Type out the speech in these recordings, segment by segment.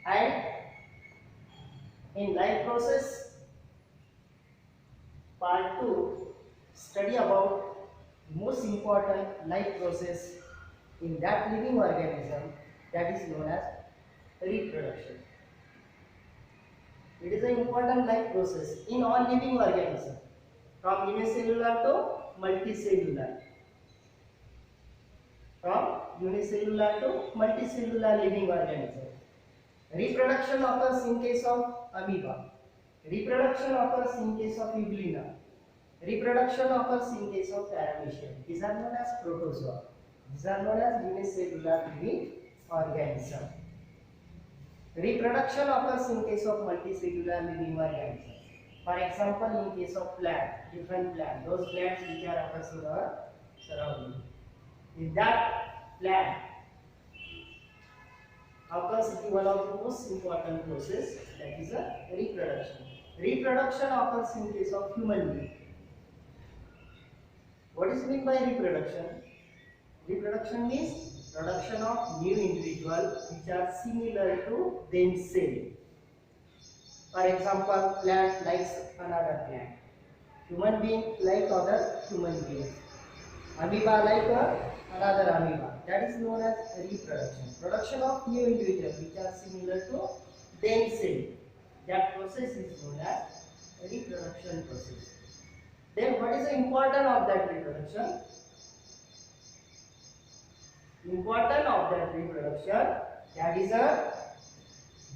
And in life process, part 2, study about most important life process in that living organism, that is known as reproduction. It is an important life process in all living organisms, from unicellular to multicellular. From unicellular to multicellular living organism. Reproduction occurs in case of amoeba. Reproduction occurs in case of Euglena. Reproduction occurs in case of Paramecium. These are known as protozoa. These are known as unicellular living organism. Reproduction occurs in case of multicellular living organism. For example, in case of plant, different plant, those plants which are occurs in our surrounding. In that plant occurs one of the most important process, that is a reproduction. Reproduction occurs in case of human being. What is meant by reproduction? Reproduction means production of new individuals which are similar to themselves. For example, plant likes another plant. Human being like other human beings. Amoeba like another amoeba. That is known as reproduction. Production of new individuals which are similar to themselves. That process is known as reproduction process. Then what is the importance of that reproduction? Important of that reproduction, that is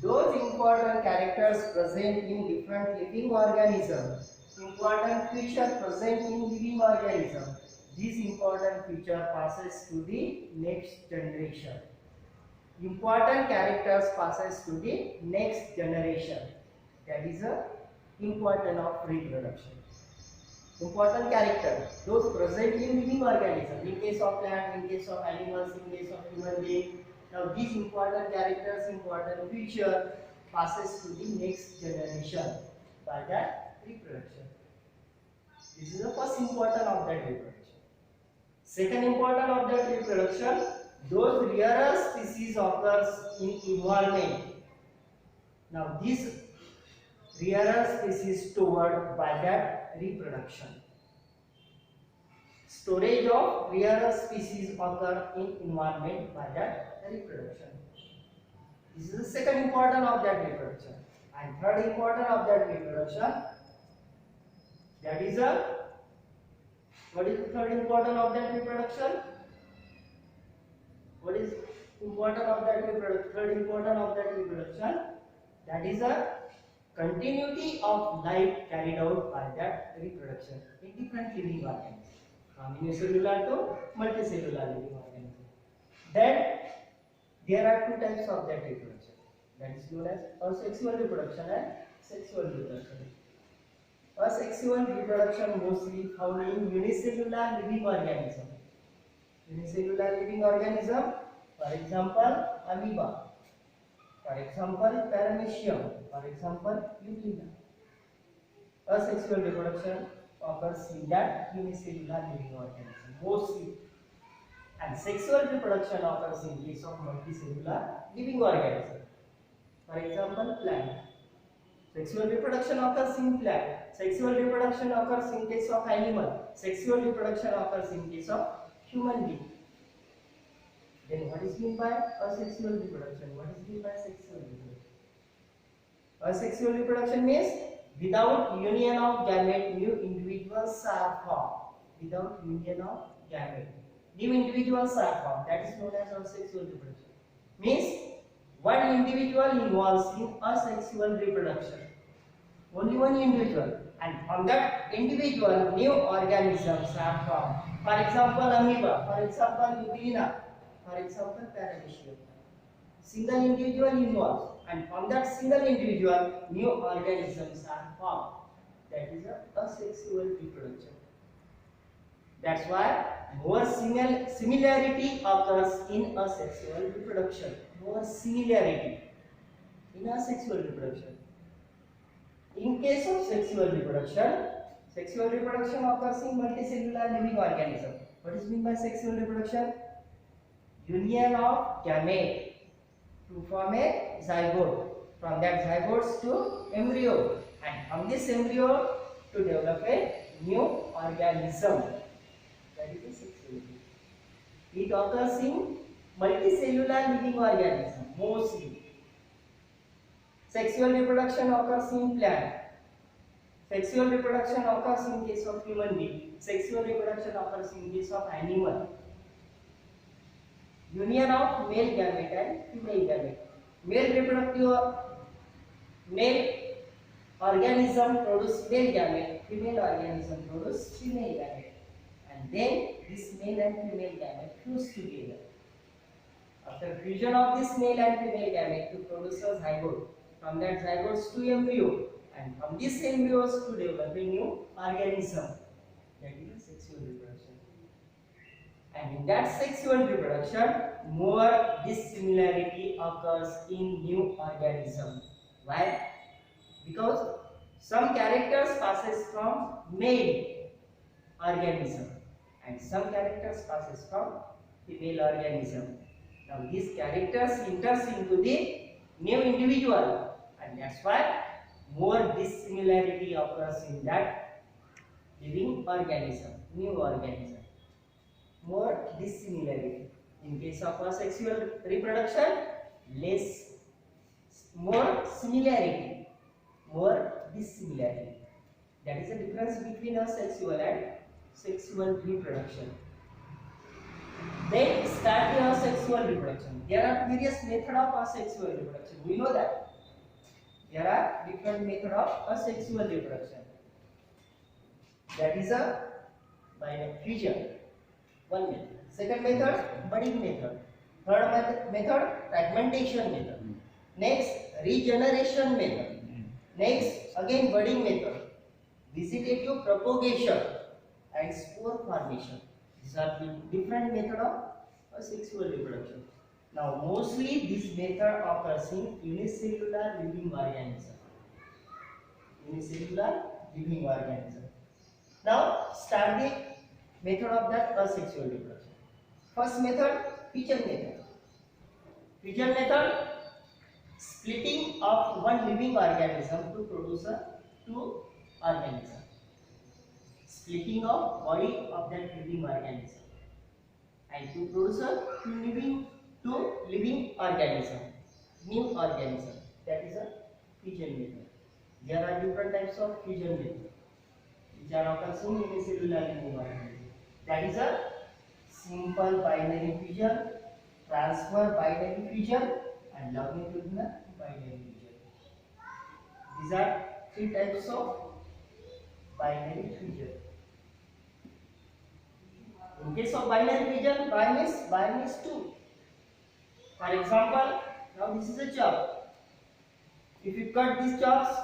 those important characters present in different living organisms. Important feature present in living organism. This important feature passes to the next generation. Important characters passes to the next generation. That is the important of reproduction. Important character, those present in living organism. In case of plant, in case of animals, in case of human being. Now these important characters, important feature passes to the next generation by that reproduction. This is the first important of that reproduction. Second important of that reproduction, those rarer species occurs in environment. Now these rarer species stored by that reproduction. Storage of rarer species occur in environment by that reproduction. This is the second important of that reproduction. And third important of that reproduction, that is what is the third important of that reproduction? What is important of that reproduction? Third important of that reproduction, that is a continuity of life carried out by that reproduction in different living organisms, from unicellular to multicellular living organisms. Then there are two types of that reproduction, that is known as asexual reproduction and sexual reproduction. Asexual reproduction mostly found in unicellular living organism. Unicellular living organism, for example, amoeba. For example, Paramecium. For example, Euglena. Asexual reproduction occurs in that unicellular living organism mostly, and sexual reproduction occurs in case of multicellular living organism. For example, plant. Sexual reproduction occurs in plant. Sexual reproduction occurs in case of animal. Sexual reproduction occurs in case of human being. Then what is meant by asexual reproduction? What is meant by sexual reproduction? Asexual reproduction means without union of gamete, new individuals are formed. Without union of gamete, new individuals are formed. That is known as asexual reproduction. Means one individual involves in asexual reproduction. Only one individual, and from that individual new organisms are formed. For example, amoeba. For example, Euglena. For example, Paramecium. Single individual involves, and from that single individual new organisms are formed. That is a asexual reproduction. That's why more similarity occurs in asexual reproduction. More similarity in asexual reproduction. In case of sexual reproduction occurs in multicellular living organism. What is meant by sexual reproduction? Union of gamete. to form a zygote. From that zygotes to embryo, and from this embryo to develop a new organism. That is a sexuality. It occurs in multicellular living organism mostly. Sexual reproduction occurs in plant. Sexual reproduction occurs in case of human being. Sexual reproduction occurs in case of animal. Union of male gamete and female gamete. Male organism produce male gamete, female organism produce female gamete, and then this male and female gamete fuse together. After fusion of this male and female gamete to produce a zygote, from that zygotes to embryo, and from this embryos to develop a new organism. That is sexual reproduction. And in that sexual reproduction, more dissimilarity occurs in new organism. Why? Because some characters passes from male organism and some characters passes from female organism. Now these characters enters into the new individual, and that's why more dissimilarity occurs in that living organism, new organism. More dissimilarity. In case of asexual reproduction, more similarity, more dissimilarity. That is the difference between asexual and sexual reproduction. Then start the asexual reproduction. There are various methods of asexual reproduction. We know that. There are different methods of asexual reproduction. That is a by fusion. One method. Second method, budding method. Third method, fragmentation method. Next, regeneration method. Next, again budding method. Vegetative propagation and spore formation. These are the different methods of asexual reproduction. Now, mostly this method occurs in unicellular living organism. Unicellular living organism. Now, start the method of that asexual reproduction. First method, fission method. Fission method, splitting of one living organism to produce two organism. Splitting of body of that living organism and to produce two living organism, new organism. That is a fission method. There are different types of fission method which are occurs in unicellular living organism. That is a simple binary fission, transfer binary fission, and longitudinal binary fission. These are three types of binary fission. In case of binary fission, bi means two. For example, now this is a chop. If you cut these chops,